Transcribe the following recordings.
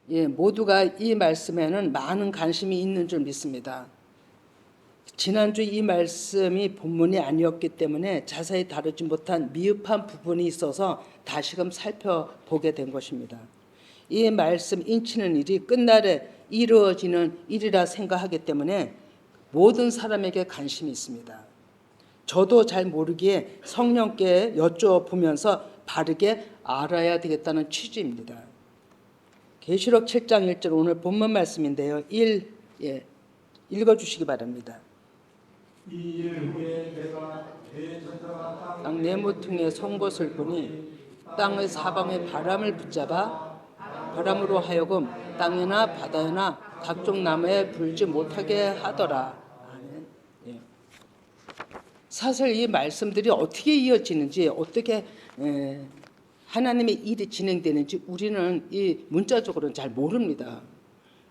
모두가 이 말씀에는 많은 관심이 있는 줄 믿습니다. 지난주 이 말씀이 본문이 아니었기 때문에 자세히 다루지 못한 미흡한 부분이 있어서 다시금 살펴보게 된 것입니다. 이 말씀 인치는 일이 끝날에 이루어지는 일이라 생각하기 때문에 모든 사람에게 관심이 있습니다. 저도 잘 모르기에 성령께 여쭤보면서 바르게 알아야 되겠다는 취지입니다. 계시록 7장 1절 오늘 본문 말씀인데요. 읽어주시기 바랍니다. 이 일 후에 내가 대천사가 땅 네모퉁이에 선 것을 보니 땅의 사방에 바람을 붙잡아 바람으로 하여금 땅이나 바다나 각종 나무에 불지 못하게 하더라. 아멘. 사실 이 말씀들이 어떻게 이어지는지 어떻게 하나님의 일이 진행되는지 우리는 이 문자적으로는 잘 모릅니다.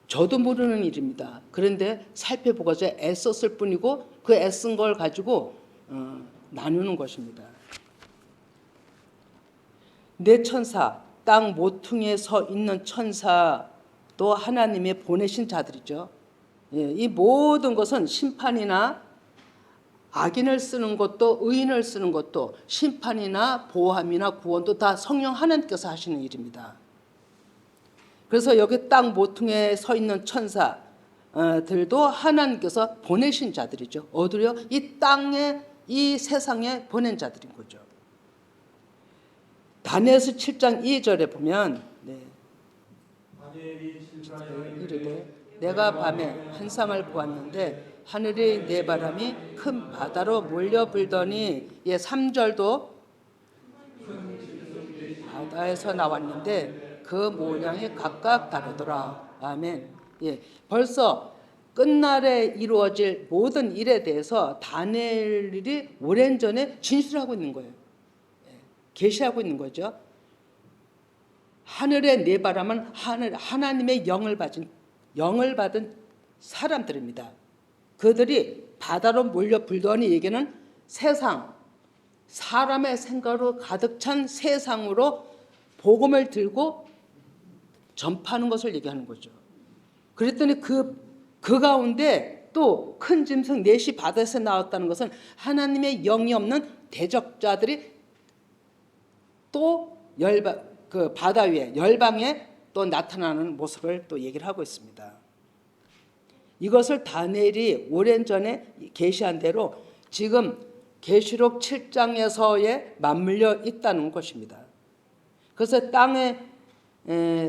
저도 모르는 일입니다. 그런데 살펴보고자 애썼을 뿐이고 그 애쓴 걸 가지고 나누는 것입니다. 네 천사, 땅 모퉁이에 서 있는 천사도 하나님의 보내신 자들이죠. 이 모든 것은 심판이나 악인을 쓰는 것도 의인을 쓰는 것도 심판이나 보호함이나 구원도 다 성령 하나님께서 하시는 일입니다. 그래서 여기 땅 모퉁이에 서 있는 천사들도 하나님께서 보내신 자들이죠. 어디요? 이 땅에 이 세상에 보낸 자들인 거죠. 다니엘서 7장 2절에 보면 이르되 내가 밤에 환상을 보았는데 하늘의 네 바람이 큰 바다로 몰려 불더니 3절도 바다에서 나왔는데 그 모양이 각각 다르더라. 아멘. 벌써 끝날에 이루어질 모든 일에 대해서 다니엘이 오랜 전에 진술하고 있는 거예요. 계시하고 있는 거죠. 하늘의 네 바람은 하나님의 영을 받은 사람들입니다. 그들이 바다로 몰려 불더니 얘기는 세상, 사람의 생각으로 가득 찬 세상으로 복음을 들고 전파하는 것을 얘기하는 거죠. 그랬더니 그 가운데 또 큰 짐승 넷이 바다에서 나왔다는 것은 하나님의 영이 없는 대적자들이 또 그 바다 위에 열방에 또 나타나는 모습을 또 얘기를 하고 있습니다. 이것을 다니엘이 오랜 전에 계시한 대로 지금 계시록 7장에서에 맞물려 있다는 것입니다. 그래서 땅의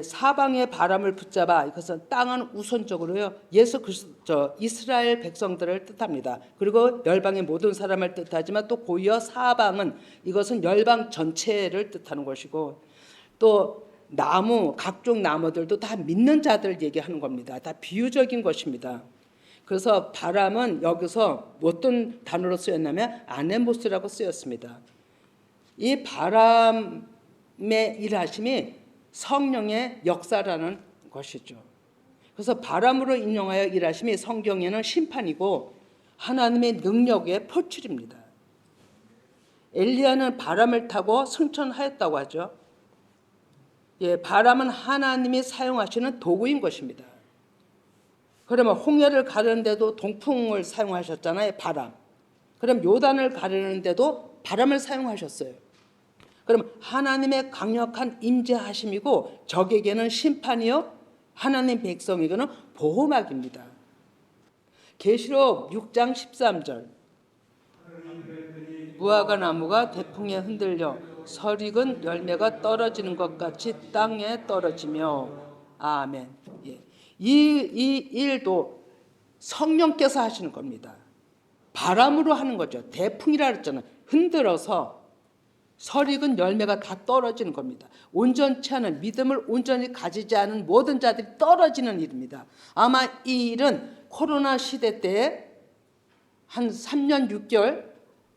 사방의 바람을 붙잡아 이것은 땅은 우선적으로요 예수 그리스도 이스라엘 백성들을 뜻합니다. 그리고 열방의 모든 사람을 뜻하지만 또 고이어 사방은 이것은 열방 전체를 뜻하는 것이고 또 나무 각종 나무들도 다 믿는 자들 얘기하는 겁니다. 다 비유적인 것입니다. 그래서 바람은 여기서 어떤 단어로 쓰였냐면 아네모스라고 쓰였습니다. 이 바람의 일하심이 성령의 역사라는 것이죠. 그래서 바람으로 인용하여 일하심이 성경에는 심판이고 하나님의 능력의 표출입니다. 엘리야는 바람을 타고 승천하였다고 하죠. 바람은 하나님이 사용하시는 도구인 것입니다. 그러면 홍해를 가르는데도 동풍을 사용하셨잖아요. 바람. 그럼 요단을 가르는데도 바람을 사용하셨어요. 그럼 하나님의 강력한 임재하심이고 적에게는 심판이요 하나님 백성에게는 보호막입니다. 계시록 6장 13절 무화과 나무가 대풍에 흔들려 설익은 열매가 떨어지는 것 같이 땅에 떨어지며 아멘. 이 일도 성령께서 하시는 겁니다. 바람으로 하는 거죠. 대풍이라 그랬잖아요. 흔들어서 설익은 열매가 다 떨어지는 겁니다. 온전치 않은 믿음을 온전히 가지지 않은 모든 자들이 떨어지는 일입니다. 아마 이 일은 코로나 시대 때에 한 3년 6개월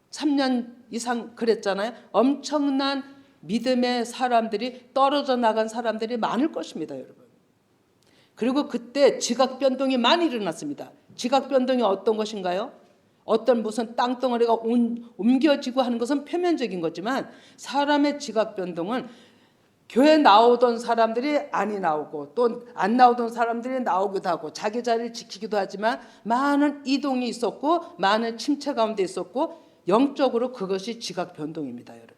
3년 이상 그랬잖아요. 엄청난 믿음의 사람들이 떨어져 나간 사람들이 많을 것입니다, 여러분. 그리고 그때 지각 변동이 많이 일어났습니다. 지각 변동이 어떤 것인가요? 어떤 무슨 땅덩어리가 옮겨지고 하는 것은 표면적인 거지만 사람의 지각 변동은 교회 나오던 사람들이 아니 나오고 또 안 나오던 사람들이 나오기도 하고 자기 자리를 지키기도 하지만 많은 이동이 있었고 많은 침체 가운데 있었고 영적으로 그것이 지각 변동입니다, 여러분.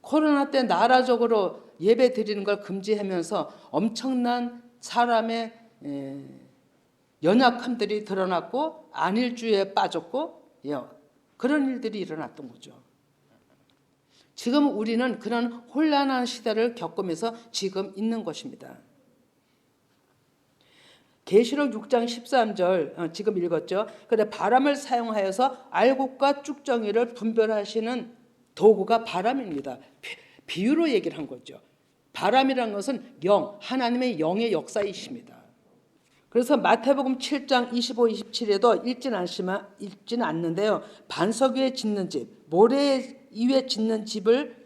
코로나 때 나라적으로 예배 드리는 걸 금지하면서 엄청난 사람의 연약함들이 드러났고 안일주의에 빠졌고 그런 일들이 일어났던 거죠. 지금 우리는 그런 혼란한 시대를 겪으면서 지금 있는 것입니다. 계시록 6장 13절 지금 읽었죠. 그래 바람을 사용하여서 알곡과 쭉정이를 분별하시는 도구가 바람입니다. 비유로 얘기를 한 거죠. 바람이라는 것은 영, 하나님의 영의 역사이십니다. 그래서 마태복음 7장 25, 27에도 읽지는 않는데요. 반석 위에 짓는 집, 모래 위에 짓는 집을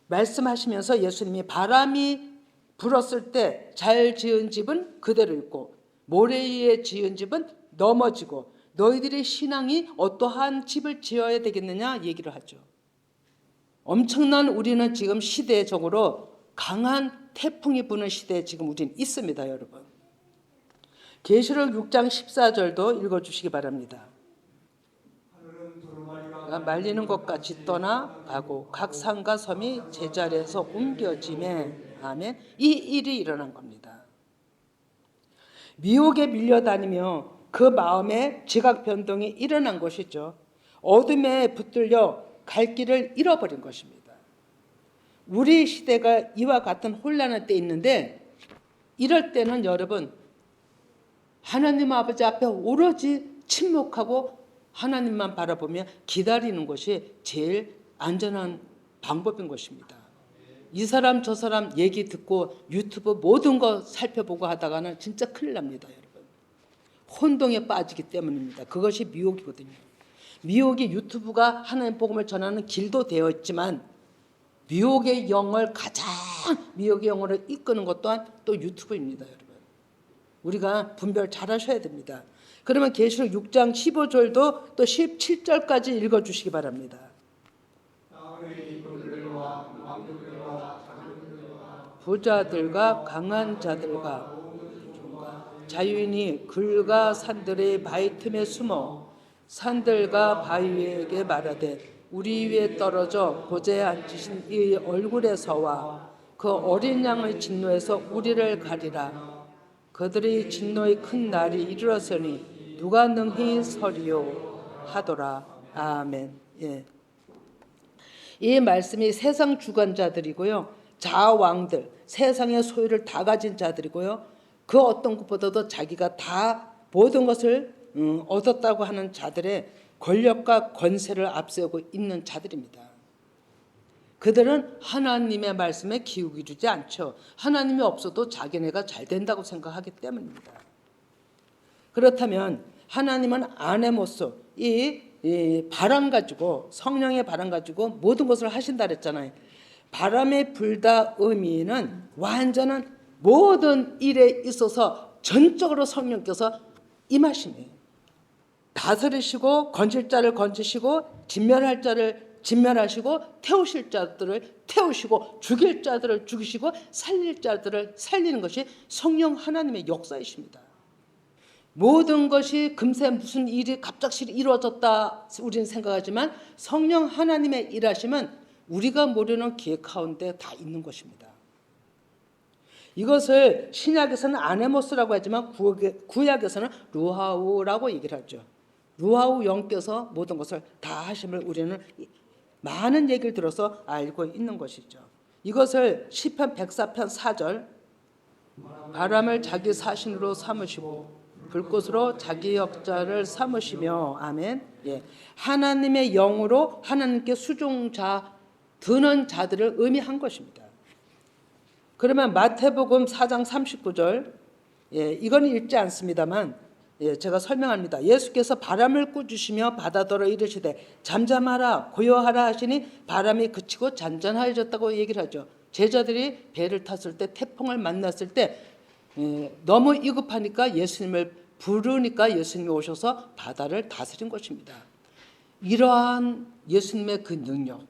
말씀하시면서 예수님이 바람이 불었을 때 잘 지은 집은 그대로 있고 모래 위에 지은 집은 넘어지고 너희들의 신앙이 어떠한 집을 지어야 되겠느냐 얘기를 하죠. 엄청난 우리는 지금 시대적으로 강한 태풍이 부는 시대에 지금 우리는 있습니다, 여러분. 계시록 6장 14절도 읽어주시기 바랍니다. 말리는 것 같이 떠나가고 각 산과 섬이 제자리에서 옮겨짐에 아멘. 이 일이 일어난 겁니다. 미혹에 밀려다니며 그 마음에 지각 변동이 일어난 것이죠. 어둠에 붙들려 갈 길을 잃어버린 것입니다. 우리 시대가 이와 같은 혼란한 때 있는데 이럴 때는 여러분 하나님 아버지 앞에 오로지 침묵하고 하나님만 바라보며 기다리는 것이 제일 안전한 방법인 것입니다. 이 사람 저 사람 얘기 듣고 유튜브 모든 거 살펴보고 하다가는 진짜 큰일 납니다, 여러분. 혼동에 빠지기 때문입니다. 그것이 미혹이거든요. 미혹이 유튜브가 하나님 복음을 전하는 길도 되어 있지만 미혹의 영을 가장 미혹의 영으로 이끄는 것 또한 또 유튜브입니다, 여러분. 우리가 분별 잘 하셔야 됩니다. 그러면 계시록 6장 15절도 또 17절까지 읽어주시기 바랍니다. 부자들과 강한 자들과 자유인이 글과 산들의 바위 틈에 숨어 산들과 바위에게 말하되 우리 위에 떨어져 보좌에 앉으신 이 얼굴에서와 그 어린 양의 진노에서 우리를 가리라. 그들의 진노의 큰 날이 이르렀으니 누가 능히 서리요 하더라. 아멘. 예. 이 말씀이 세상 주관자들이고요. 자왕들, 세상의 소유를 다 가진 자들이고요. 그 어떤 것보다도 자기가 다 모든 것을 얻었다고 하는 자들의 권력과 권세를 앞세우고 있는 자들입니다. 그들은 하나님의 말씀에 기울이지 않죠. 하나님이 없어도 자기네가 잘 된다고 생각하기 때문입니다. 그렇다면 하나님은 아네모스, 이 바람 가지고 성령의 바람 가지고 모든 것을 하신다 그랬잖아요. 바람에 불다 의미는 완전한 모든 일에 있어서 전적으로 성령께서 임하시네요. 다스리시고 건질 자를 건지시고 진멸할 자를 진멸하시고 태우실 자들을 태우시고 죽일 자들을 죽이시고 살릴 자들을 살리는 것이 성령 하나님의 역사이십니다. 모든 것이 금세 무슨 일이 갑작스레 이루어졌다 우리는 생각하지만 성령 하나님의 일하심은 우리가 모르는 계획 가운데 다 있는 것입니다. 이것을 신약에서는 아네모스라고 하지만 구약에서는 루하우라고 얘기를 하죠. 루하우 영께서 모든 것을 다 하심을 우리는 많은 얘기를 들어서 알고 있는 것이죠. 이것을 시편 104편 4절 바람을 자기 사신으로 삼으시고 불꽃으로 자기 역자를 삼으시며 아멘. 예. 하나님의 영으로 하나님께 수종자 드는 자들을 의미한 것입니다. 그러면 마태복음 4장 39절 이건 읽지 않습니다만 제가 설명합니다. 예수께서 바람을 꾸짖으시며 바다더러 이르시되 잠잠하라 고요하라 하시니 바람이 그치고 잔잔해졌다고 얘기를 하죠. 제자들이 배를 탔을 때 태풍을 만났을 때 너무 위급하니까 예수님을 부르니까 예수님이 오셔서 바다를 다스린 것입니다. 이러한 예수님의 그 능력,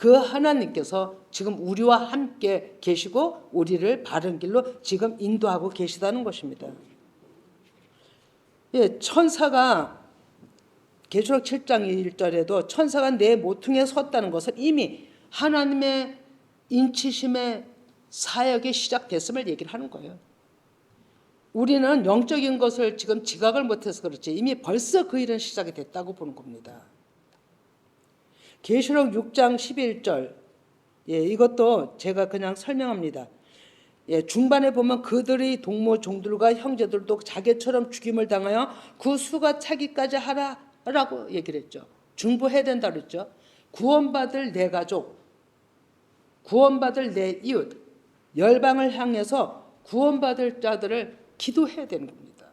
그 하나님께서 지금 우리와 함께 계시고 우리를 바른 길로 지금 인도하고 계시다는 것입니다. 예, 천사가 계시록 7장 1절에도 천사가 내 모퉁이에 섰다는 것은 이미 하나님의 인치심의 사역이 시작됐음을 얘기를 하는 거예요. 우리는 영적인 것을 지금 지각을 못해서 그렇지 이미 벌써 그 일은 시작이 됐다고 보는 겁니다. 계시록 6장 11절, 예, 이것도 제가 그냥 설명합니다. 예, 중반에 보면 그들의 동무 종들과 형제들도 자기처럼 죽임을 당하여 그 수가 차기까지 하라라고 얘기를 했죠. 중보해야 된다 그랬죠. 구원받을 내 가족, 구원받을 내 이웃, 열방을 향해서 구원받을 자들을 기도해야 되는 겁니다.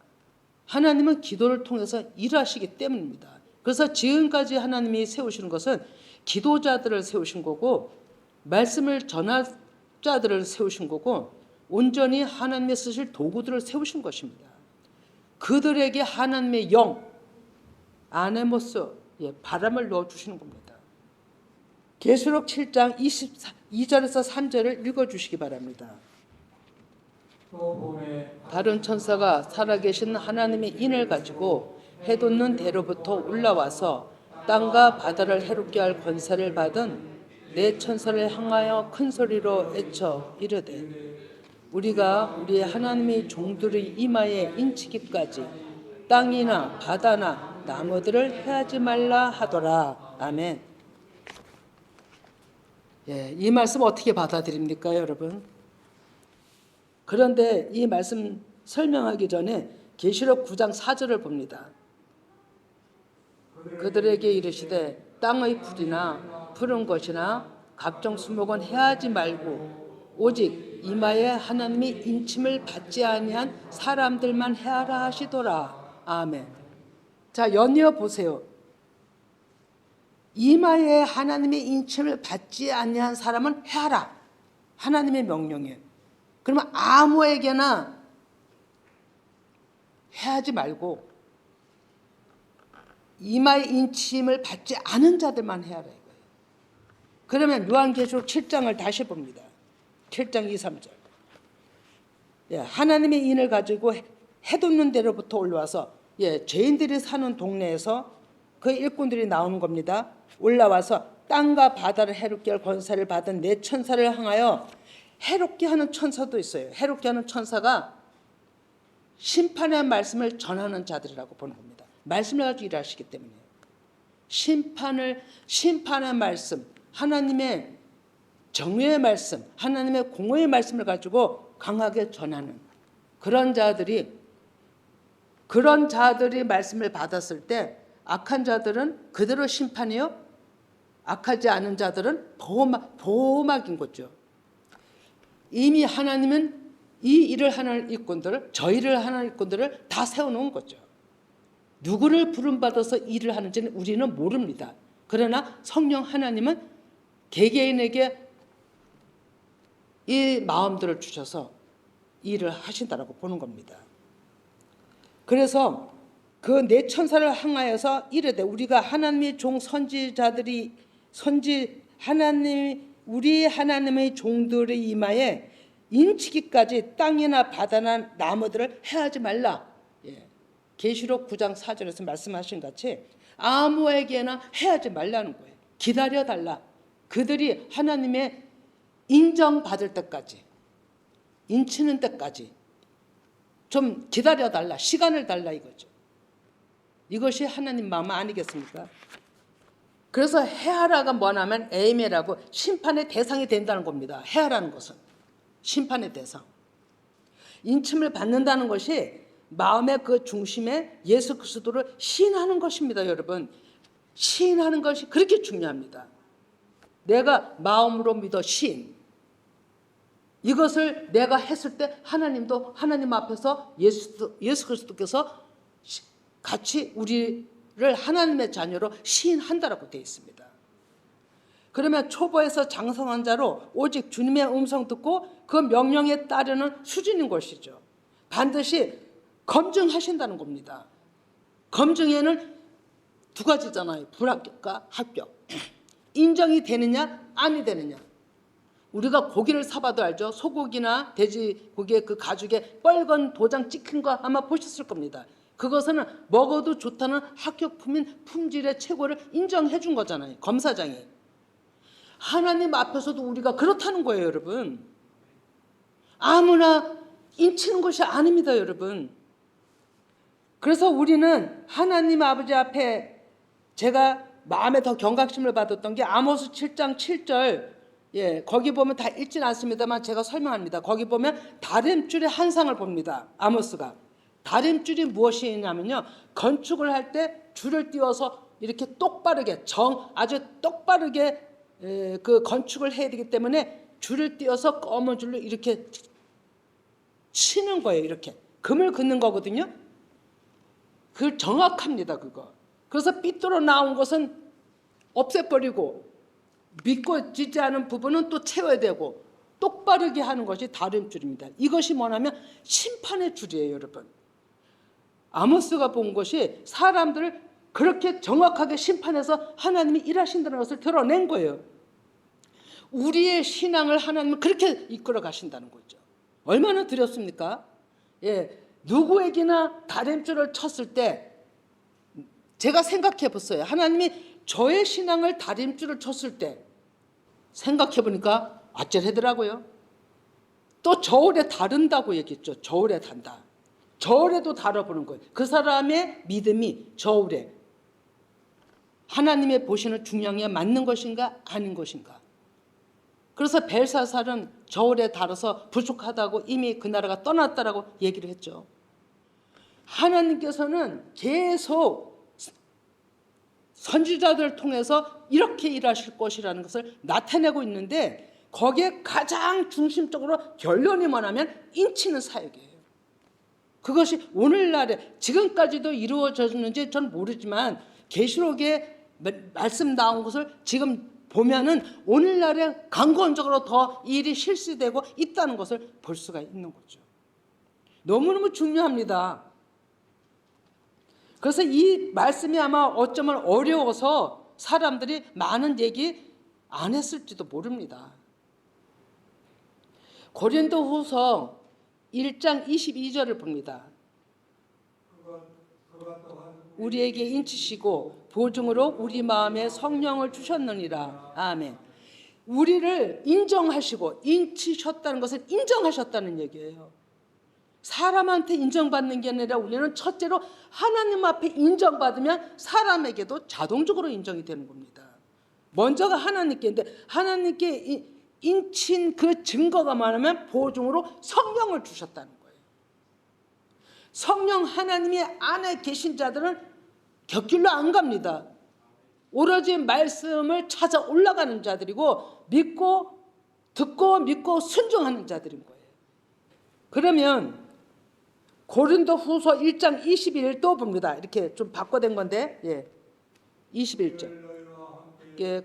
하나님은 기도를 통해서 일하시기 때문입니다. 그래서 지금까지 하나님이 세우시는 것은 기도자들을 세우신 거고 말씀을 전할 자들을 세우신 거고 온전히 하나님의 쓰실 도구들을 세우신 것입니다. 그들에게 하나님의 영, 아네모스, 바람을 넣어주시는 겁니다. 계시록 7장 22절에서 3절을 읽어주시기 바랍니다. 다른 천사가 살아계신 하나님의 인을 가지고 해돋는 대로부터 올라와서 땅과 바다를 해롭게 할 권세를 받은 네 천사를 향하여 큰 소리로 외쳐 이르되 우리가 우리 하나님의 종들의 이마에 인치기까지 땅이나 바다나 나무들을 해하지 말라 하더라. 아멘. 예, 이 말씀 어떻게 받아들입니까, 여러분? 그런데 이 말씀 설명하기 전에 계시록 9장 4절을 봅니다. 그들에게 이르시되 땅의 풀이나 푸른 것이나 각종 수목은 해하지 말고 오직 이마에 하나님의 인침을 받지 아니한 사람들만 해하라 하시더라. 아멘. 자, 연이어 보세요. 이마에 하나님의 인침을 받지 아니한 사람은 해하라. 하나님의 명령이에요. 그러면 아무에게나 해하지 말고 이마의 인침을 받지 않은 자들만 해하라 이거예요. 그러면 요한계시록 7장을 다시 봅니다. 7장 2, 3절. 예, 하나님의 인을 가지고 해돋는 데로부터 올라와서 죄인들이 사는 동네에서 그 일꾼들이 나오는 겁니다. 올라와서 땅과 바다를 해롭게 할 권세를 받은 네 천사를 향하여 해롭게 하는 천사도 있어요. 해롭게 하는 천사가 심판의 말씀을 전하는 자들이라고 보는 겁니다. 말씀을 가지고 일하시기 때문에 심판의 말씀, 하나님의 정의의 말씀, 하나님의 공의의 말씀을 가지고 강하게 전하는 그런 자들이 말씀을 받았을 때 악한 자들은 그대로 심판이요, 악하지 않은 자들은 보호막인 거죠. 이미 하나님은 이 일을 하는 일꾼들을, 저 일을 하는 일꾼들을 다 세워놓은 거죠. 누구를 부름받아서 일을 하는지는 우리는 모릅니다. 그러나 성령 하나님은 개개인에게 이 마음들을 주셔서 일을 하신다라고 보는 겁니다. 그래서 그 네 천사를 향하여서 이르되 우리가 하나님의 종 선지자들이 우리 하나님의 종들의 이마에 인치기까지 땅이나 바다나 나무들을 해하지 말라. 계시록 9장 4절에서 말씀하신 같이 아무에게나 해하지 말라는 거예요. 기다려달라. 그들이 하나님의 인정받을 때까지, 인치는 때까지 좀 기다려달라. 시간을 달라 이거죠. 이것이 하나님 마음 아니겠습니까? 그래서 해하라가 뭐냐면 에이메라고 심판의 대상이 된다는 겁니다. 해하라는 것은 심판의 대상. 인침을 받는다는 것이 마음의 그 중심에 예수 그리스도를 시인하는 것입니다. 여러분, 시인하는 것이 그렇게 중요합니다. 내가 마음으로 믿어 시인. 이것을 내가 했을 때 하나님도 하나님 앞에서 예수 그리스도께서 같이 우리를 하나님의 자녀로 시인한다라고 되어 있습니다. 그러면 초보에서 장성한 자로 오직 주님의 음성 듣고 그 명령에 따르는 수준인 것이죠. 반드시 검증하신다는 겁니다. 검증에는 두 가지잖아요. 불합격과 합격. 인정이 되느냐 아니 되느냐? 우리가 고기를 사봐도 알죠? 소고기나 돼지고기의 그 가죽에 빨간 도장 찍힌 거 아마 보셨을 겁니다. 그것은 먹어도 좋다는 합격품인 품질의 최고를 인정해 준 거잖아요. 검사장이. 하나님 앞에서도 우리가 그렇다는 거예요, 여러분. 아무나 인치는 것이 아닙니다, 여러분. 그래서 우리는 하나님 아버지 앞에 제가 마음에 더 경각심을 받았던 게 아모스 7장 7절, 거기 보면 다 읽진 않습니다만 제가 설명합니다. 거기 보면 다림줄의 한 상을 봅니다. 아모스가. 다림줄이 무엇이냐면요, 건축을 할 때 줄을 띄워서 이렇게 똑바르게 아주 똑바르게 그 건축을 해야 되기 때문에 줄을 띄워서 검은 줄로 이렇게 치는 거예요. 이렇게 금을 긋는 거거든요. 그 정확합니다, 그거. 그래서 삐뚤어 나온 것은 없애버리고 믿고지지 않은 부분은 또 채워야 되고 똑바르게 하는 것이 다림줄입니다. 이것이 뭐냐면 심판의 줄이에요, 여러분. 아모스가 본 것이 사람들을 그렇게 정확하게 심판해서 하나님이 일하신다는 것을 드러낸 거예요. 우리의 신앙을 하나님은 그렇게 이끌어 가신다는 거죠. 얼마나 두렵습니까? 누구에게나 다림줄을 쳤을 때 제가 생각해 봤어요. 하나님이 저의 신앙을 다림줄을 쳤을 때 생각해 보니까 아찔하더라고요. 또 저울에 다른다고 얘기했죠. 저울에 단다. 저울에도 다뤄보는 거예요. 그 사람의 믿음이 저울에 하나님의 보시는 중량에 맞는 것인가 아닌 것인가. 그래서 벨사살은 저울에 달아서 부족하다고 이미 그 나라가 떠났다라고 얘기를 했죠. 하나님께서는 계속 선지자들을 통해서 이렇게 일하실 것이라는 것을 나타내고 있는데 거기에 가장 중심적으로 결론이 뭐냐면 인치는 사역이에요. 그것이 오늘날에 지금까지도 이루어졌는지 전 모르지만 계시록에 말씀 나온 것을 지금 보면은 오늘날에 강권적으로 더 일이 실시되고 있다는 것을 볼 수가 있는 거죠. 너무너무 중요합니다. 그래서 이 말씀이 아마 어쩌면 어려워서 사람들이 많은 얘기 안 했을지도 모릅니다. 고린도후서 1장 22절을 봅니다. 우리에게 인치시고 보증으로 우리 마음에 성령을 주셨느니라. 아멘. 우리를 인정하시고 인치셨다는 것을 인정하셨다는 얘기예요. 사람한테 인정받는 게 아니라 우리는 첫째로 하나님 앞에 인정받으면 사람에게도 자동적으로 인정이 되는 겁니다. 먼저가 하나님께인데 하나님께 인친 그 증거가 뭐냐면 보증으로 성령을 주셨다는 거예요. 성령 하나님이 안에 계신 자들은 곁길로 안 갑니다. 오로지 말씀을 찾아 올라가는 자들이고 듣고 믿고 순종하는 자들인 거예요. 그러면 고린도후서 1장 21절 또 봅니다. 이렇게 좀 바꿔된 건데 21절.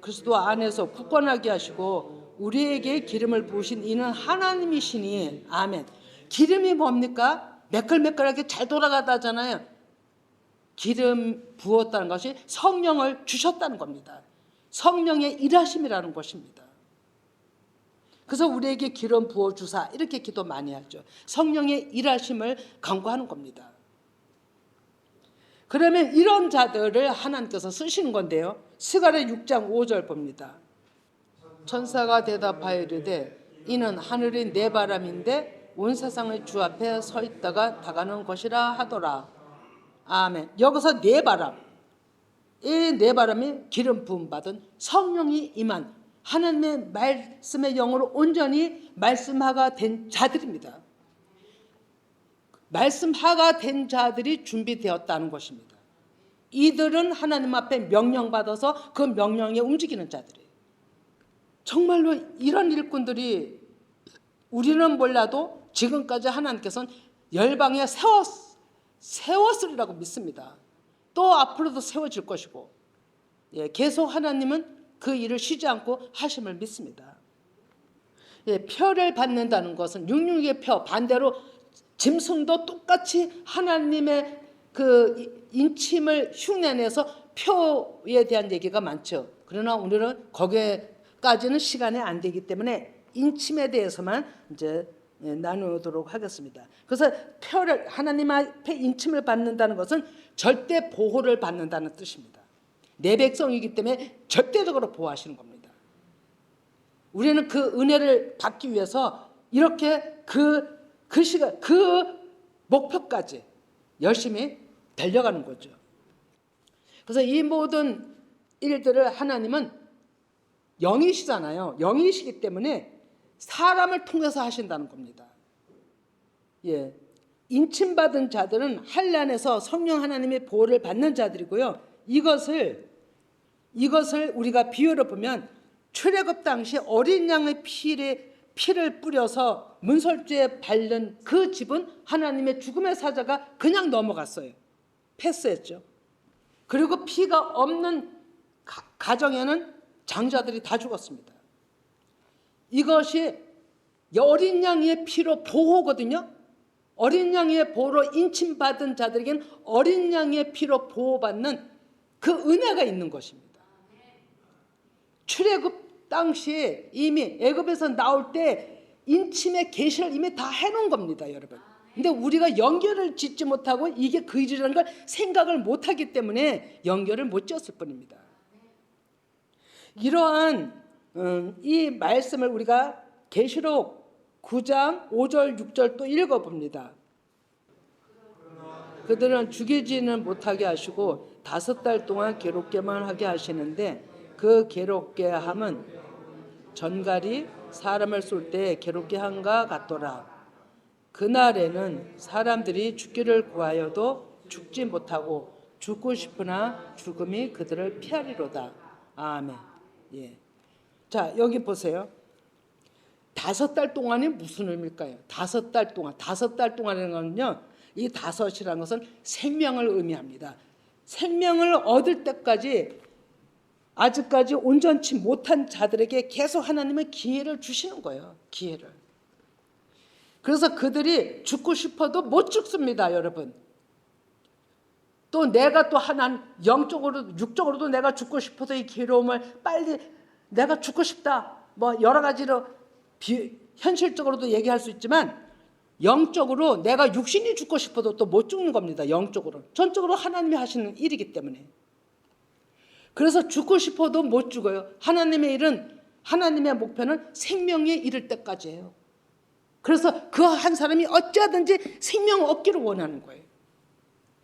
그리스도 안에서 굳건하게 하시고 우리에게 기름을 부으신 이는 하나님이시니. 아멘. 기름이 뭡니까? 매끌매끌하게 잘 돌아가다잖아요. 기름 부었다는 것이 성령을 주셨다는 겁니다. 성령의 일하심이라는 것입니다. 그래서 우리에게 기름 부어주사 이렇게 기도 많이 하죠. 성령의 일하심을 간구하는 겁니다. 그러면 이런 자들을 하나님께서 쓰시는 건데요. 스가랴 6장 5절 봅니다. 천사가 대답하여 이르되 이는 하늘이 내 바람인데 온 세상의 주 앞에 서 있다가 다가는 것이라 하더라. 아멘. 여기서 내 바람, 이 내 바람이 기름 부음 받은 성령이 임한 하나님의 말씀의 영으로 온전히 말씀화가 된 자들입니다. 말씀화가 된 자들이 준비되었다는 것입니다. 이들은 하나님 앞에 명령받아서 그 명령에 움직이는 자들이에요. 정말로 이런 일꾼들이 우리는 몰라도 지금까지 하나님께서는 열방에 세웠으리라고 믿습니다. 또 앞으로도 세워질 것이고 계속 하나님은 그 일을 쉬지 않고 하심을 믿습니다. 표를 받는다는 것은 666의 표, 반대로 짐승도 똑같이 하나님의 그 인침을 흉내내서 표에 대한 얘기가 많죠. 그러나 오늘은 거기에 까지는 시간이 안 되기 때문에 인침에 대해서만 이제 나누도록 하겠습니다. 그래서 표를 하나님 앞에 인침을 받는다는 것은 절대 보호를 받는다는 뜻입니다. 내 백성이기 때문에 절대적으로 보호하시는 겁니다. 우리는 그 은혜를 받기 위해서 이렇게 그 시간, 그 목표까지 열심히 달려가는 거죠. 그래서 이 모든 일들을 하나님은 영이시잖아요. 영이시기 때문에 사람을 통해서 하신다는 겁니다. 예, 인침받은 자들은 환난에서 성령 하나님의 보호를 받는 자들이고요. 이것을 우리가 비유로 보면 출애굽 당시 어린 양의 피를 뿌려서 문설주에 바른 그 집은 하나님의 죽음의 사자가 그냥 넘어갔어요. 패스했죠. 그리고 피가 없는 가정에는 장자들이 다 죽었습니다. 이것이 어린 양의 피로 보호거든요. 어린 양의 보호로 인침받은 자들에게는 어린 양의 피로 보호받는 그 은혜가 있는 것입니다. 출애굽 당시에 이미 애굽에서 나올 때 인침의 계시를 이미 다 해놓은 겁니다, 여러분. 근데 우리가 연결을 짓지 못하고 이게 그 일이라는 걸 생각을 못하기 때문에 연결을 못 지었을 뿐입니다. 이러한 이 말씀을 우리가 계시록 9장 5절 6절 또 읽어봅니다. 그들은 죽이지는 못하게 하시고 5달 동안 괴롭게만 하게 하시는데 그 괴롭게 함은 전갈이 사람을 쏠 때 괴롭게 한가 같더라. 그날에는 사람들이 죽기를 구하여도 죽지 못하고 죽고 싶으나 죽음이 그들을 피하리로다. 아멘. 예. 자, 여기 보세요. 5달 동안이 무슨 의미일까요? 5달 동안. 5달 동안이라는 건요, 이 5이라는 것은 생명을 의미합니다. 생명을 얻을 때까지 아직까지 온전치 못한 자들에게 계속 하나님은 기회를 주시는 거예요. 기회를. 그래서 그들이 죽고 싶어도 못 죽습니다, 여러분. 또 내가 또 하나 영적으로 육적으로도 내가 죽고 싶어서 이 괴로움을 빨리 내가 죽고 싶다. 뭐 여러 가지로 현실적으로도 얘기할 수 있지만 영적으로 내가 육신이 죽고 싶어도 또 못 죽는 겁니다. 영적으로. 전적으로 하나님이 하시는 일이기 때문에. 그래서 죽고 싶어도 못 죽어요. 하나님의 일은, 하나님의 목표는 생명에 이를 때까지예요. 그래서 그 한 사람이 어찌하든지 생명 얻기를 원하는 거예요.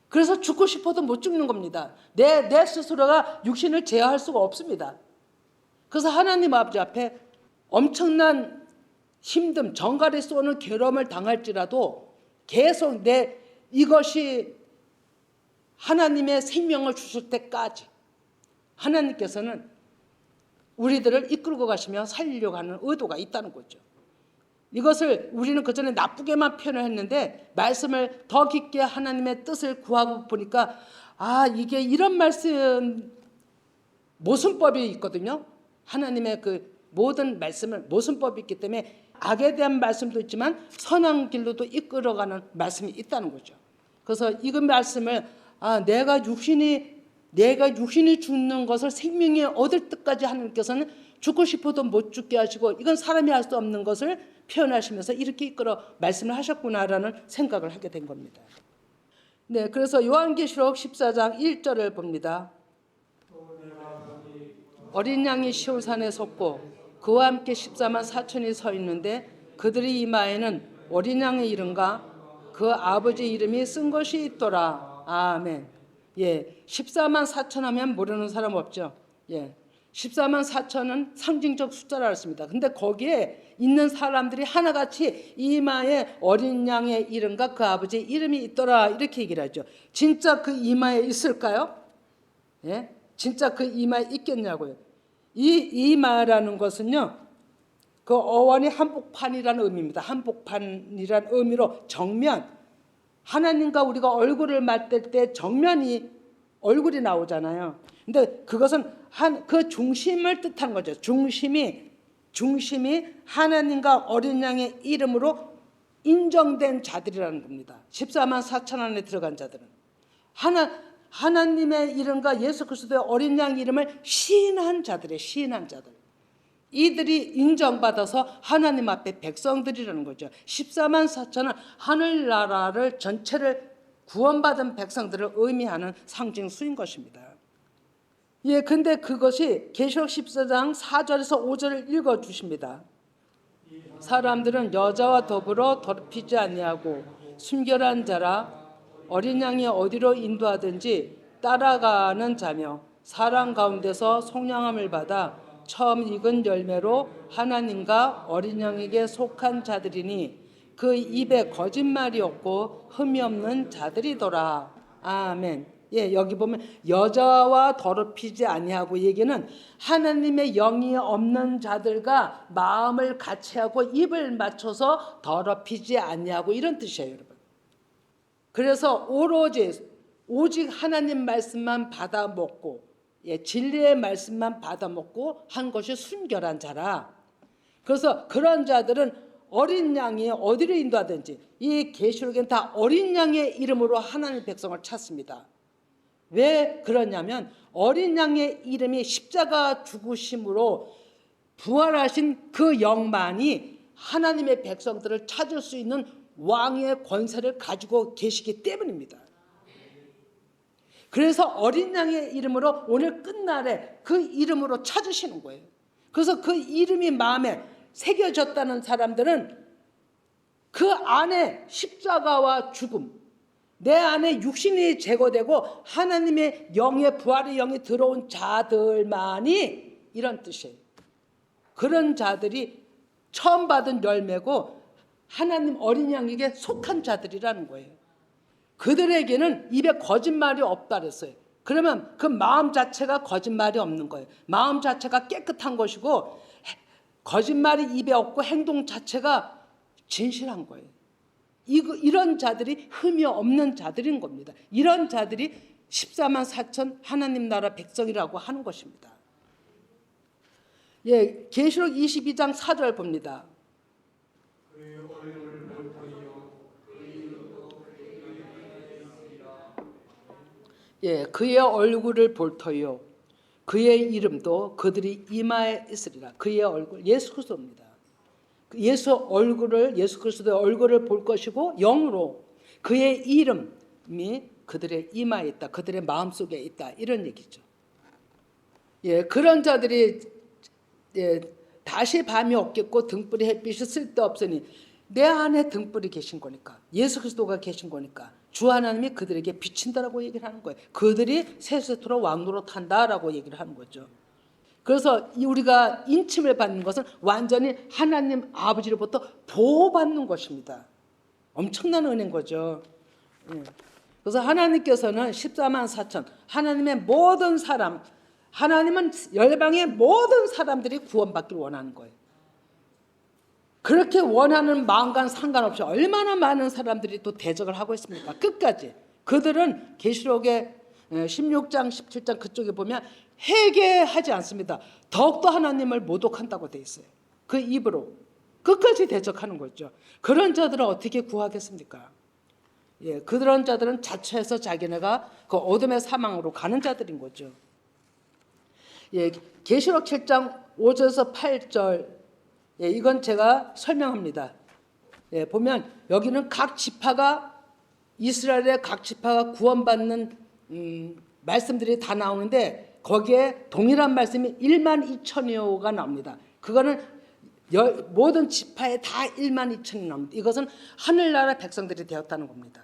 그래서 죽고 싶어도 못 죽는 겁니다. 내 스스로가 육신을 제어할 수가 없습니다. 그래서 하나님 아버지 앞에 엄청난 힘듦, 정갈에 쏘는 괴로움을 당할지라도 계속 이것이 하나님의 생명을 주실 때까지 하나님께서는 우리들을 이끌고 가시며 살리려고 하는 의도가 있다는 거죠. 이것을 우리는 그전에 나쁘게만 표현을 했는데 말씀을 더 깊게 하나님의 뜻을 구하고 보니까 이게 이런 말씀 모순법이 있거든요. 하나님의 그 모든 말씀은 모순법이 있기 때문에 악에 대한 말씀도 있지만 선한 길로도 이끌어가는 말씀이 있다는 거죠. 그래서 이 말씀을 내가 육신이 죽는 것을 생명에 얻을 때까지 하나님께서는 죽고 싶어도 못 죽게 하시고 이건 사람이 할 수 없는 것을 표현하시면서 이렇게 이끌어 말씀을 하셨구나라는 생각을 하게 된 겁니다. 네, 그래서 요한계시록 14장 1절을 봅니다. 어린 양이 시온산에 섰고 그와 함께 14만 4천이 서 있는데 그들의 이마에는 어린 양의 이름과 그 아버지 이름이 쓴 것이 있더라. 아멘. 예, 14만 4천 하면 모르는 사람 없죠. 예, 14만 4천은 상징적 숫자라 했습니다. 근데 거기에 있는 사람들이 하나같이 이마에 어린 양의 이름과 그 아버지의 이름이 있더라 이렇게 얘기를 하죠. 진짜 그 이마에 있을까요? 예, 진짜 그 이마에 있겠냐고요. 이 이마라는 것은요, 그 어원이 한복판이라는 의미입니다. 한복판이라는 의미로 정면, 하나님과 우리가 얼굴을 맞댈 때 정면이 얼굴이 나오잖아요. 근데 그것은 그 중심을 뜻한 거죠. 중심이 하나님과 어린 양의 이름으로 인정된 자들이라는 겁니다. 14만 4천 안에 들어간 자들은 하나님의 이름과 예수 그리스도의 어린 양 이름을 시인한 자들이에요. 시인한 자들. 이들이 인정받아서 하나님 앞에 백성들이라는 거죠. 14만 4천은 하늘나라를 전체를 구원받은 백성들을 의미하는 상징수인 것입니다. 예, 근데 그것이 계시록 14장 4절에서 5절을 읽어 주십니다. 사람들은 여자와 더불어 더럽히지 아니하고 순결한 자라 어린 양이 어디로 인도하든지 따라가는 자며 사람 가운데서 속량함을 받아 처음 익은 열매로 하나님과 어린 양에게 속한 자들이니 그 입에 거짓말이 없고 흠이 없는 자들이더라. 아멘. 예, 여기 보면 여자와 더럽히지 아니하고 얘기는 하나님의 영이 없는 자들과 마음을 같이 하고 입을 맞춰서 더럽히지 아니하고 이런 뜻이에요, 여러분. 그래서 오직 하나님 말씀만 받아 먹고, 예, 진리의 말씀만 받아 먹고 한 것이 순결한 자라. 그래서 그런 자들은 어린 양이 어디로 인도하든지, 이 계시록엔 다 어린 양의 이름으로 하나님의 백성을 찾습니다. 왜 그러냐면 어린 양의 이름이 십자가 죽으심으로 부활하신 그 영만이 하나님의 백성들을 찾을 수 있는 왕의 권세를 가지고 계시기 때문입니다. 그래서 어린 양의 이름으로 오늘 끝날에 그 이름으로 찾으시는 거예요. 그래서 그 이름이 마음에 새겨졌다는 사람들은 그 안에 십자가와 죽음, 내 안에 육신이 제거되고 하나님의 영의 부활의 영이 들어온 자들만이 이런 뜻이에요. 그런 자들이 처음 받은 열매고 하나님 어린 양에게 속한 자들이라는 거예요. 그들에게는 입에 거짓말이 없다 그랬어요. 그러면 그 마음 자체가 거짓말이 없는 거예요. 마음 자체가 깨끗한 것이고 거짓말이 입에 없고 행동 자체가 진실한 거예요. 이런 자들이 흠이 없는 자들인 겁니다. 이런 자들이 14만 4천 하나님 나라 백성이라고 하는 것입니다. 예, 계시록 22장 4절 봅니다. 예, 그의 얼굴을 볼 터요. 그의 이름도 그들이 이마에 있으리라. 그의 얼굴, 예수 그리스도입니다. 예수 그리스도의 얼굴을 볼 것이고 영으로 그의 이름이 그들의 이마에 있다. 그들의 마음속에 있다. 이런 얘기죠. 예, 그런 자들이 예, 다시 밤이 없겠고 등불이 햇빛이 쓸데없으니 내 안에 등불이 계신 거니까 예수 그리스도가 계신 거니까 주 하나님이 그들에게 비친다라고 얘기를 하는 거예요. 그들이 세세토록 왕노릇 한다라고 얘기를 하는 거죠. 그래서 우리가 인침을 받는 것은 완전히 하나님 아버지로부터 보호받는 것입니다. 엄청난 은혜인 거죠. 그래서 하나님께서는 14만 4천 하나님의 모든 사람, 하나님은 열방의 모든 사람들이 구원받기를 원하는 거예요. 그렇게 원하는 마음과 상관없이 얼마나 많은 사람들이 또 대적을 하고 있습니까? 끝까지. 그들은 계시록의 16장 17장 그쪽에 보면 회개하지 않습니다. 더욱더 하나님을 모독한다고 돼 있어요. 그 입으로 끝까지 대적하는 거죠. 그런 자들은 어떻게 구하겠습니까? 예, 그런 자들은 자처해서 자기네가 그 어둠의 사망으로 가는 자들인 거죠. 예, 계시록 7장 5절에서 8절 예, 이건 제가 설명합니다. 예, 보면 여기는 각 지파가 이스라엘의 각 지파가 구원받는 말씀들이 다 나오는데 거기에 동일한 말씀이 1만 2천여가 나옵니다. 그거는 모든 지파에 다 1만 2천이 나옵니다. 이것은 하늘나라 백성들이 되었다는 겁니다.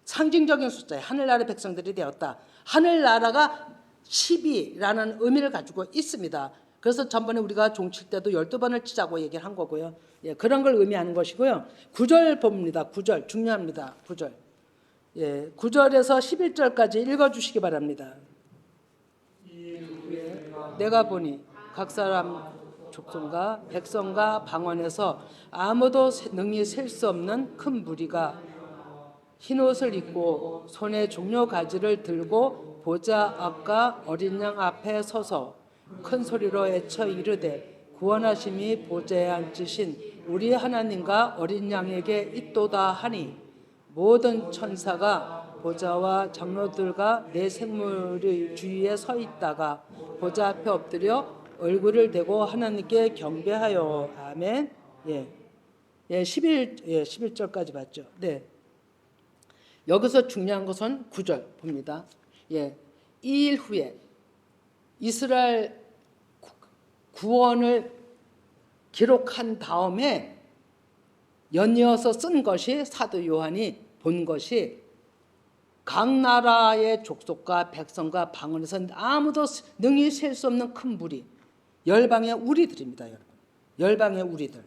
상징적인 숫자예요. 하늘나라 백성들이 되었다. 하늘나라가 10이라는 의미를 가지고 있습니다. 그래서 전번에 우리가 종칠 때도 12번을 치자고 얘기를 한 거고요. 예, 그런 걸 의미하는 것이고요. 9절 봅니다. 9절 중요합니다. 9절. 예, 9절에서 11절까지 읽어주시기 바랍니다. 예, 내가 보니 각 사람 족속과 백성과 방언에서 아무도 능히 셀 수 없는 큰 무리가 흰옷을 입고 손에 종려 가지를 들고 보좌 앞과 어린 양 앞에 서서 큰 소리로 외쳐 이르되 구원하심이 보좌에 앉으신 우리 하나님과 어린 양에게 있도다 하니 모든 천사가 보좌와 장로들과 내 생물의 주위에 서 있다가 보좌 앞에 엎드려 얼굴을 대고 하나님께 경배하여. 아멘. 예. 예, 11절까지 봤죠. 네. 여기서 중요한 것은 9절 봅니다. 예. 2일 후에 이스라엘 구원을 기록한 다음에 연이어서 쓴 것이 사도 요한이 본 것이 각 나라의 족속과 백성과 방언에서 아무도 능히 셀 수 없는 큰 무리, 열방의 우리들입니다, 여러분. 열방의 우리들.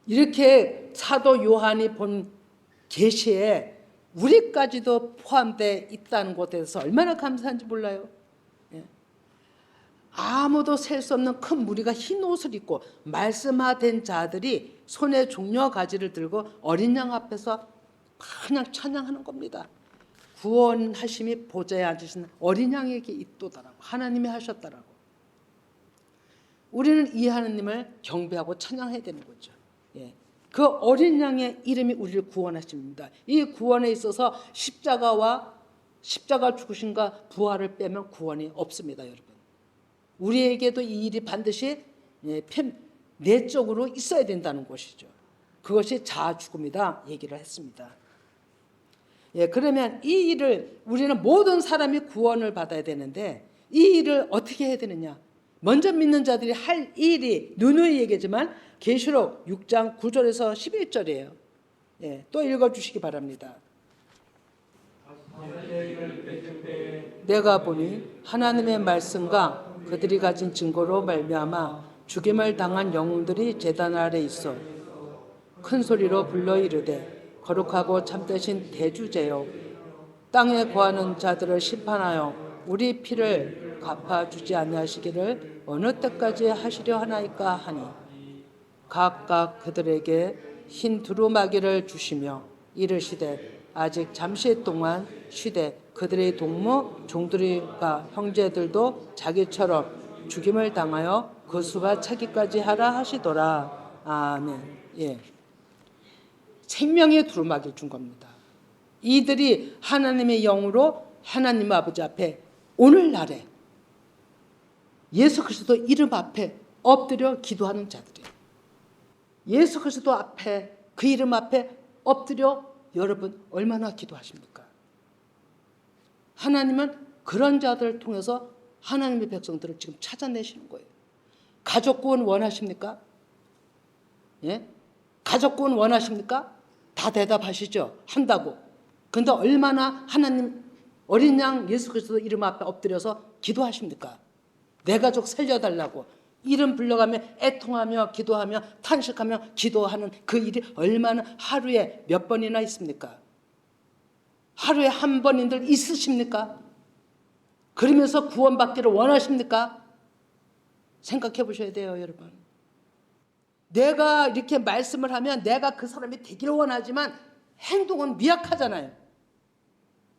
이렇게 사도 요한이 본 계시에 우리까지도 포함되어 있다는 것에 대해서 얼마나 감사한지 몰라요. 예. 아무도 셀 수 없는 큰 무리가 흰 옷을 입고 말씀화된 자들이 손에 종려 가지를 들고 어린 양 앞에서 그냥 찬양하는 겁니다. 구원하심이 보좌에 앉으신 어린 양에게 있도다라고 하나님이 하셨다라고. 우리는 이 하나님을 경배하고 찬양해야 되는 거죠. 예. 그 어린 양의 이름이 우리를 구원하십니다. 이 구원에 있어서 십자가 죽으심과 부활을 빼면 구원이 없습니다, 여러분. 우리에게도 이 일이 반드시 내적으로 있어야 된다는 것이죠. 그것이 자아 죽음이다 얘기를 했습니다. 예, 그러면 이 일을 우리는 모든 사람이 구원을 받아야 되는데 이 일을 어떻게 해야 되느냐? 먼저 믿는 자들이 할 일이 누누이 얘기지만 계시록 6장 9절에서 11절이에요. 예, 또 읽어주시기 바랍니다. 내가 보니 하나님의 말씀과 그들이 가진 증거로 말미암아 죽임을 당한 영웅들이 제단 아래 있어 큰 소리로 불러 이르되 거룩하고 참되신 대주제여 땅에 거하는 자들을 심판하여 우리 피를 갚아주지 아니하시기를 어느 때까지 하시려 하나이까 하니 각각 그들에게 흰 두루마기를 주시며 이르시되 아직 잠시 동안 쉬되 그들의 동무 종들과 형제들도 자기처럼 죽임을 당하여 그 수가 차기까지 하라 하시더라. 아멘. 예. 생명의 두루마기를 준 겁니다. 이들이 하나님의 영으로 하나님 아버지 앞에 오늘날에 예수 그리스도 이름 앞에 엎드려 기도하는 자들이에요. 예수 그리스도 앞에 그 이름 앞에 엎드려 여러분 얼마나 기도하십니까? 하나님은 그런 자들을 통해서 하나님의 백성들을 지금 찾아내시는 거예요. 가족 구원 원하십니까? 예? 가족 구원 원하십니까? 다 대답하시죠. 한다고. 그런데 얼마나 하나님 어린 양 예수 그리스도 이름 앞에 엎드려서 기도하십니까? 내 가족 살려달라고 이름 불러가며 애통하며 기도하며 탄식하며 기도하는 그 일이 얼마나 하루에 몇 번이나 있습니까? 하루에 한 번인들 있으십니까? 그러면서 구원받기를 원하십니까? 생각해 보셔야 돼요, 여러분. 내가 이렇게 말씀을 하면 내가 그 사람이 되기를 원하지만 행동은 미약하잖아요.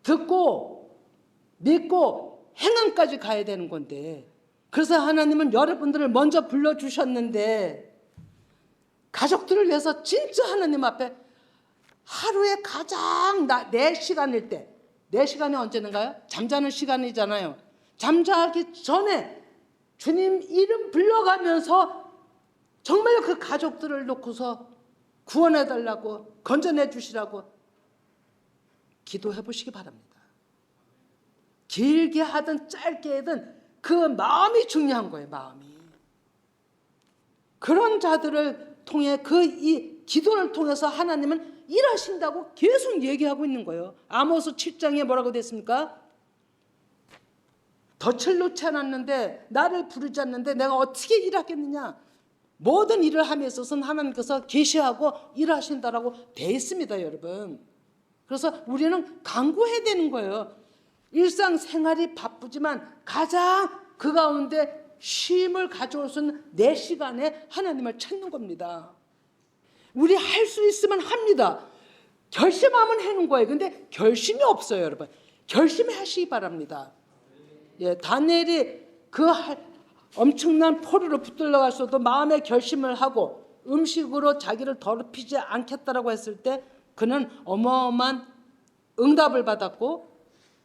듣고 믿고 행함까지 가야 되는 건데, 그래서 하나님은 여러분들을 먼저 불러주셨는데 가족들을 위해서 진짜 하나님 앞에 하루에 가장 내 시간일 때, 내 시간이 언제인가요? 잠자는 시간이잖아요. 잠자기 전에 주님 이름 불러가면서 정말 그 가족들을 놓고서 구원해달라고 건져내 주시라고 기도해 보시기 바랍니다. 길게 하든 짧게 하든 그 마음이 중요한 거예요. 마음이. 그런 자들을 통해 이 기도를 통해서 하나님은 일하신다고 계속 얘기하고 있는 거예요. 아모스 7장에 뭐라고 됐습니까? 덫을 놓지 않았는데 나를 부르지 않는데 내가 어떻게 일하겠느냐. 모든 일을 함에 있어서는 하나님께서 계시하고 일하신다라고 돼 있습니다, 여러분. 그래서 우리는 간구해야 되는 거예요. 일상생활이 바쁘지만 가장 그 가운데 쉼을 가져올 수 있는 내 시간에 하나님을 찾는 겁니다. 우리 할 수 있으면 합니다. 결심하면 하는 거예요. 근데 결심이 없어요, 여러분. 결심하시기 바랍니다. 예, 다니엘이 그 엄청난 포로로 붙들려갔어도 마음의 결심을 하고 음식으로 자기를 더럽히지 않겠다라고 했을 때 그는 어마어마한 응답을 받았고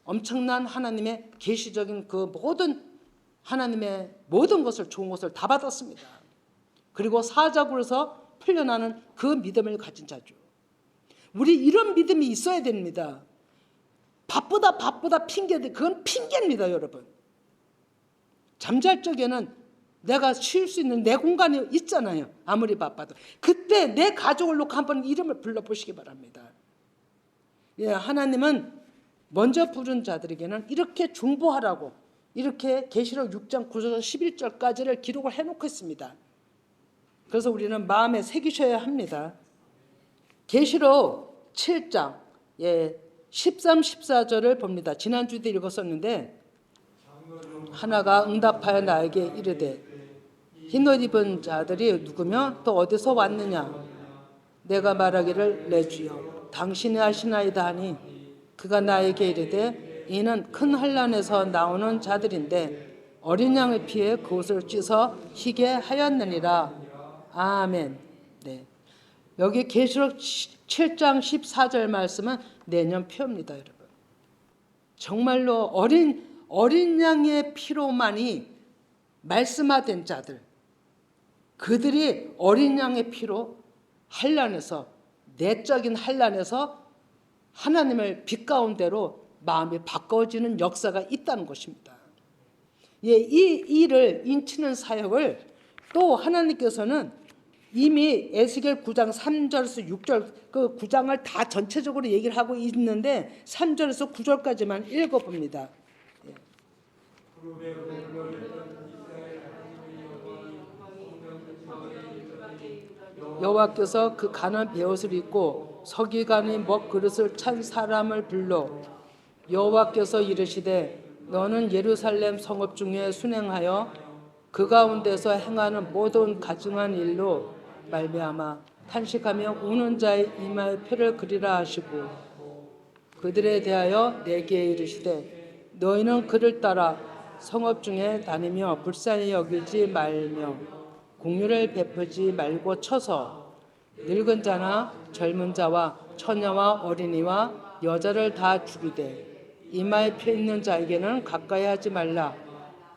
엄청난 하나님의 계시적인 그 모든 하나님의 모든 것을 좋은 것을 다 받았습니다. 그리고 사자굴에서 풀려나는 그 믿음을 가진 자죠. 우리 이런 믿음이 있어야 됩니다. 바쁘다 핑계들, 그건 핑계입니다, 여러분. 잠잘 적에는 내가 쉴 수 있는 내 공간이 있잖아요. 아무리 바빠도. 그때 내 가족을 놓고 한번 이름을 불러보시기 바랍니다. 예, 하나님은 먼저 부른 자들에게는 이렇게 중보하라고 이렇게 계시록 6장 9절에서 11절까지를 기록을 해놓고 있습니다. 그래서 우리는 마음에 새기셔야 합니다. 계시록 7장 13, 14절을 봅니다. 지난주에도 읽었었는데 하나가 응답하여 나에게 이르되 흰옷 입은 자들이 누구며 또 어디서 왔느냐. 내가 말하기를 내 주여 당신이 하시나이다 하니 그가 나에게 이르되 이는 큰 환난에서 나오는 자들인데 어린 양의 피에 그 옷을 찢어 희게 하였느니라. 아멘. 네. 여기 계시록 7장 14절 말씀은 내년 표입니다, 여러분. 정말로 어린 양의 피로만이 말씀화된 자들, 그들이 어린 양의 피로 환난에서, 내적인 환난에서 하나님을 빛 가운데로 마음이 바꿔지는 역사가 있다는 것입니다. 예, 이 일을 인치는 사역을 또 하나님께서는 이미 에스겔 9장 3절에서 6절 그 9장을 다 전체적으로 얘기를 하고 있는데 3절에서 9절까지만 읽어봅니다. 예. 여호와께서 그 가난 베옷을 입고 서기관의 먹그릇을 찬 사람을 불러 여호와께서 이르시되 너는 예루살렘 성읍 중에 순행하여 그 가운데서 행하는 모든 가증한 일로 말미암아 탄식하며 우는 자의 이마에 표를 그리라 하시고 그들에 대하여 내게 이르시되 너희는 그를 따라 성읍 중에 다니며 불쌍히 여기지 말며 공유를 베푸지 말고 쳐서 늙은 자나 젊은 자와 처녀와 어린이와 여자를 다 죽이되 이마에 표 있는 자에게는 가까이 하지 말라.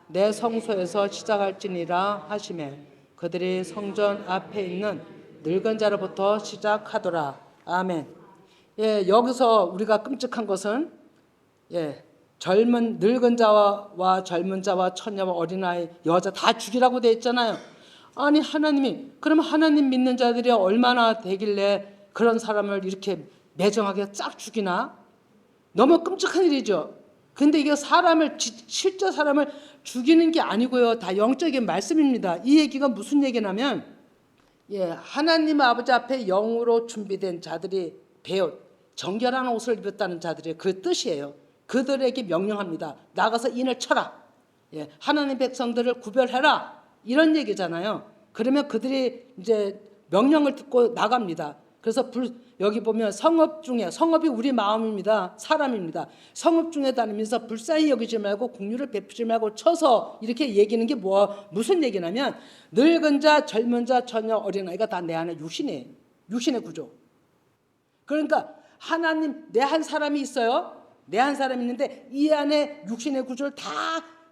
내 성소에서 시작할지니라 하시매 그들이 성전 앞에 있는 늙은 자로부터 시작하더라. 아멘. 예, 여기서 우리가 끔찍한 것은 젊은 늙은 자와 젊은 자와 처녀와 어린아이 여자 다 죽이라고 돼 있잖아요. 아니 하나님이 그럼 하나님 믿는 자들이 얼마나 되길래 그런 사람을 이렇게 매정하게 쫙 죽이나? 너무 끔찍한 일이죠. 근데 이게 실제 사람을 죽이는 게 아니고요. 다 영적인 말씀입니다. 이 얘기가 무슨 얘기냐면 하나님 아버지 앞에 영으로 준비된 자들이 베옷, 정결한 옷을 입었다는 자들이 그 뜻이에요. 그들에게 명령합니다. 나가서 인을 쳐라. 하나님 백성들을 구별해라. 이런 얘기잖아요. 그러면 그들이 이제 명령을 듣고 나갑니다. 그래서 여기 보면 성읍 중에, 성읍이 우리 마음입니다. 사람입니다. 성읍 중에 다니면서 불쌍히 여기지 말고 공유를 베푸지 말고 쳐서 이렇게 얘기하는 게 무슨 얘기냐면 늙은 자, 젊은 자, 처녀, 어린아이가 다 내 안에 육신의 구조. 그러니까 하나님 내 한 사람이 있어요. 내 한 사람이 있는데 이 안에 육신의 구조를 다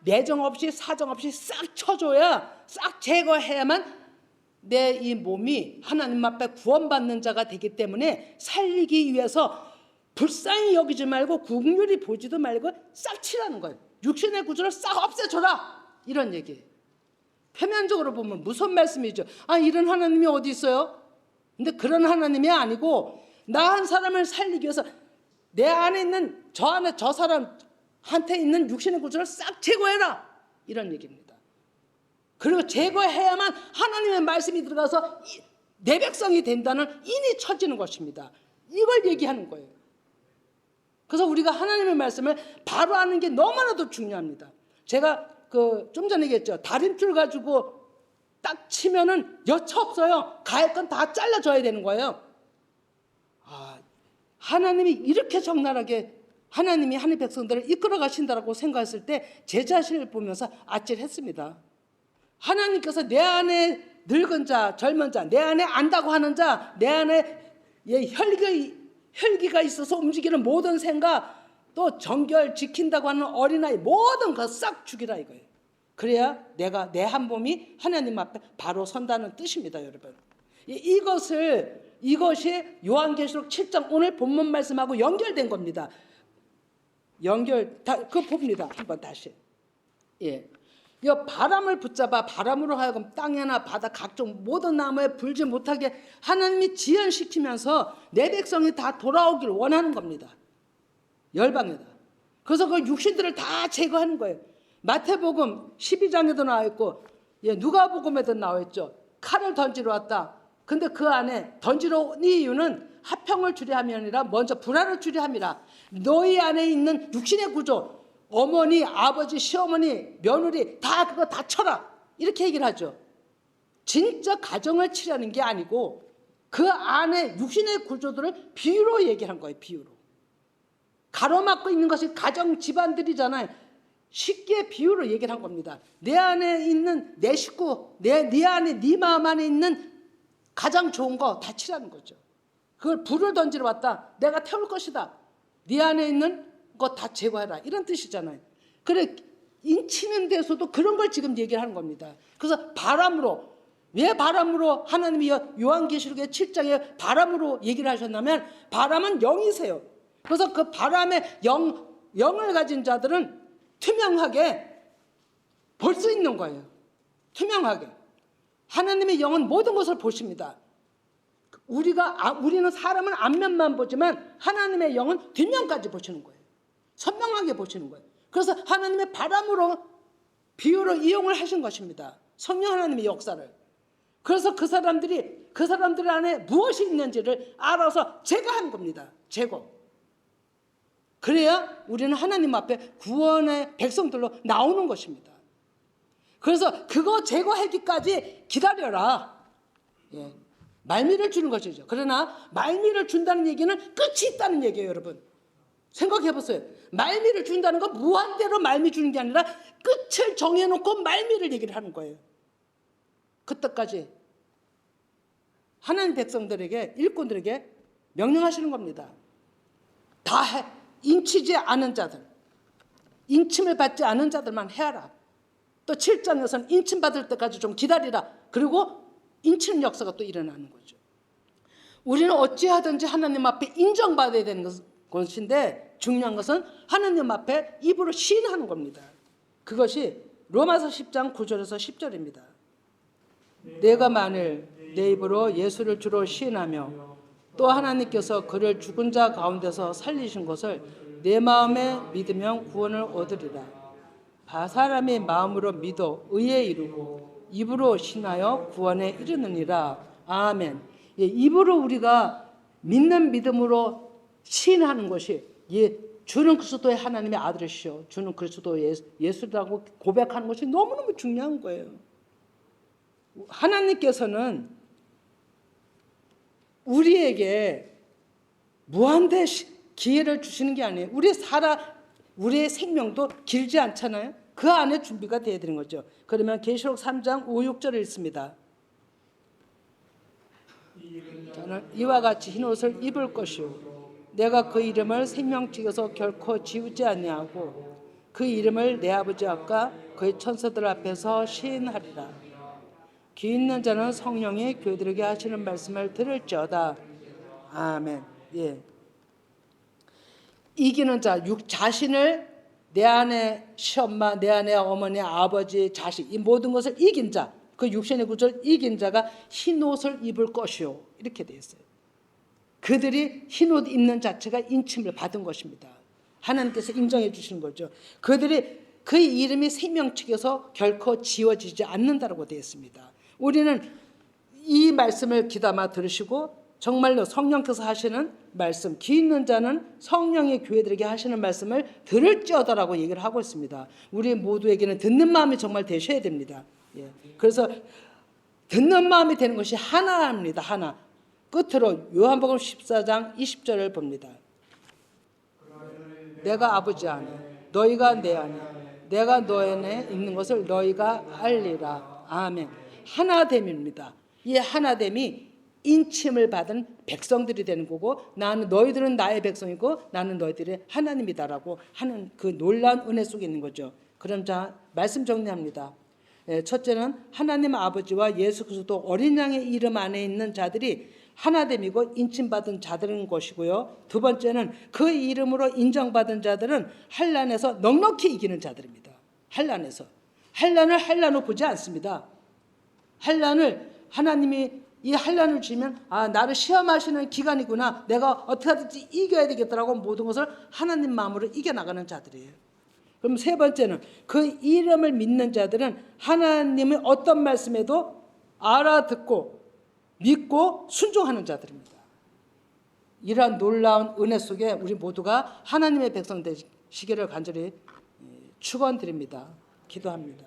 내정 없이 사정 없이 싹 쳐줘야 싹 제거해야만 내 이 몸이 하나님 앞에 구원받는 자가 되기 때문에 살리기 위해서 불쌍히 여기지 말고 국률이 보지도 말고 싹 치라는 거예요. 육신의 구조를 싹 없애줘라 이런 얘기예요. 표면적으로 보면 무슨 말씀이죠? 이런 하나님이 어디 있어요? 근데 그런 하나님이 아니고 나 한 사람을 살리기 위해서 내 안에 있는 저 사람한테 있는 육신의 구조를 싹 제거해라 이런 얘기입니다. 그리고 제거해야만 하나님의 말씀이 들어가서 내 백성이 된다는 인이 쳐지는 것입니다. 이걸 얘기하는 거예요. 그래서 우리가 하나님의 말씀을 바로 아는 게 너무나도 중요합니다. 제가 좀 전에 얘기했죠. 다림줄 가지고 딱 치면은 여차 없어요. 가할 건 다 잘라줘야 되는 거예요. 하나님이 이렇게 적나라하게 하나님이 하나님 백성들을 이끌어 가신다라고 생각했을 때 제 자신을 보면서 아찔했습니다. 하나님께서 내 안에 늙은 자, 젊은 자, 내 안에 안다고 하는 자, 내 안에 혈기가 있어서 움직이는 모든 생각, 또 정결 지킨다고 하는 어린아이 모든 거 싹 죽이라 이거예요. 그래야 내가 내 한 몸이 하나님 앞에 바로 선다는 뜻입니다, 여러분. 이것이 요한계시록 7장 오늘 본문 말씀하고 연결된 겁니다. 그거 봅니다. 한번 다시. 예. 이 바람을 붙잡아 바람으로 하여금 땅이나 바다 각종 모든 나무에 불지 못하게 하나님이 지연시키면서 내 백성이 다 돌아오길 원하는 겁니다. 열방에다. 그래서 그 육신들을 다 제거하는 거예요. 마태복음 12장에도 나와 있고, 예, 누가복음에도 나와 있죠. 칼을 던지러 왔다. 근데 그 안에 던지러 온 이유는 화평을 주려 함이 아니라 먼저 불화를 주려 함이라. 너희 안에 있는 육신의 구조, 어머니, 아버지, 시어머니, 며느리 다 그거 다 쳐라. 이렇게 얘기를 하죠. 진짜 가정을 치려는 게 아니고 그 안에 육신의 구조들을 비유로 얘기한 거예요. 비유로. 가로막고 있는 것이 가정 집안들이잖아요. 쉽게 비유로 얘기를 한 겁니다. 내 안에 있는 내 식구, 네 안에 네 마음 안에 있는 가장 좋은 거 다 치라는 거죠. 그걸 불을 던지러 왔다. 내가 태울 것이다. 네 안에 있는 거 다 제거해라. 이런 뜻이잖아요. 그래 인치는 데서도 그런 걸 지금 얘기를 하는 겁니다. 그래서 바람으로, 왜 바람으로 하나님이 요한계시록의 7장에 바람으로 얘기를 하셨냐면 바람은 영이세요. 그래서 그 바람의 영을 가진 자들은 투명하게 볼 수 있는 거예요. 투명하게. 하나님의 영은 모든 것을 보십니다. 우리는 사람은 앞면만 보지만 하나님의 영은 뒷면까지 보시는 거예요. 선명하게 보시는 거예요. 그래서 하나님의 바람으로 비유로 이용을 하신 것입니다. 성령 하나님의 역사를. 그래서 그 사람들 안에 무엇이 있는지를 알아서 제거한 겁니다. 제거. 그래야 우리는 하나님 앞에 구원의 백성들로 나오는 것입니다. 그래서 그거 제거하기까지 기다려라. 예. 말미를 주는 것이죠. 그러나 말미를 준다는 얘기는 끝이 있다는 얘기예요, 여러분. 생각해 보세요. 말미를 준다는 건 무한대로 말미 주는 게 아니라 끝을 정해놓고 말미를 얘기를 하는 거예요. 그때까지 하나님 백성들에게, 일꾼들에게 명령하시는 겁니다. 다 해. 인치지 않은 자들, 인침을 받지 않은 자들만 해라. 또 7장에서는 인침 받을 때까지 좀 기다리라. 그리고 인치는 역사가 또 일어나는 거죠. 우리는 어찌하든지 하나님 앞에 인정받아야 되는 것인데 중요한 것은 하나님 앞에 입으로 시인하는 겁니다. 그것이 로마서 10장 9절에서 10절입니다. 내가 만일 내 입으로 예수를 주로 시인하며 또 하나님께서 그를 죽은 자 가운데서 살리신 것을 내 마음에 믿으면 구원을 얻으리라. 사람이 마음으로 믿어 의에 이르고 입으로 신하여 구원에 이르느니라. 아멘. 예, 입으로 우리가 믿는 믿음으로 시인하는 것이 주는 그리스도의 하나님의 아들이시오, 주는 그리스도 예수라고 고백하는 것이 너무너무 중요한 거예요. 하나님께서는 우리에게 무한대 기회를 주시는 게 아니에요. 우리의 생명도 길지 않잖아요. 그 안에 준비가 되어야 되는 거죠. 그러면 계시록 3장 5, 6절을 읽습니다. 저는 이와 같이 흰옷을 입을 것이요 내가 그 이름을 생명책에서 결코 지우지 아니하고 그 이름을 내 아버지 앞과 그의 천사들 앞에서 시인하리라. 귀 있는 자는 성령이 교회들에게 하시는 말씀을 들을지어다. 아멘. 예. 이기는 자, 자신을 내 안에 시엄마, 내 안에 어머니, 아버지, 자식 이 모든 것을 이긴 자, 그 육신의 구조를 이긴 자가 흰옷을 입을 것이요. 이렇게 되어 있어요. 그들이 흰옷 입는 자체가 인침을 받은 것입니다. 하나님께서 인정해 주시는 거죠. 그 이름이 생명책에서 결코 지워지지 않는다고 되어 있습니다. 우리는 이 말씀을 귀담아 들으시고 정말로 성령께서 하시는 말씀, 귀 있는 자는 성령의 교회들에게 하시는 말씀을 들을지어다라고 얘기를 하고 있습니다. 우리 모두에게는 듣는 마음이 정말 되셔야 됩니다. 예. 그래서 듣는 마음이 되는 것이 하나입니다. 하나. 끝으로 요한복음 14장 20절을 봅니다. 내가 아버지 안에 너희가 내 안에 내가 너희 안에 있는 것을 너희가 알리라. 아멘. 하나됨입니다. 이 하나됨이 인침을 받은 백성들이 되는 거고 너희들은 나의 백성이고 나는 너희들의 하나님이다라고 하는 그 놀라운 은혜 속에 있는 거죠. 그럼 자 말씀 정리합니다. 첫째는 하나님 아버지와 예수 그리스도 어린 양의 이름 안에 있는 자들이 하나됨이고 인침받은 자들인 것이고요. 두 번째는 그 이름으로 인정받은 자들은 환난에서 넉넉히 이기는 자들입니다. 환난에서. 환난을 환난으로 보지 않습니다. 환난을 하나님이 이 환난을 주면 나를 시험하시는 기간이구나. 내가 어떻게 하든지 이겨야 되겠더라고 모든 것을 하나님 마음으로 이겨나가는 자들이에요. 그럼 세 번째는 그 이름을 믿는 자들은 하나님의 어떤 말씀에도 알아듣고 믿고 순종하는 자들입니다. 이러한 놀라운 은혜 속에 우리 모두가 하나님의 백성 되시기를 간절히 축원드립니다. 기도합니다.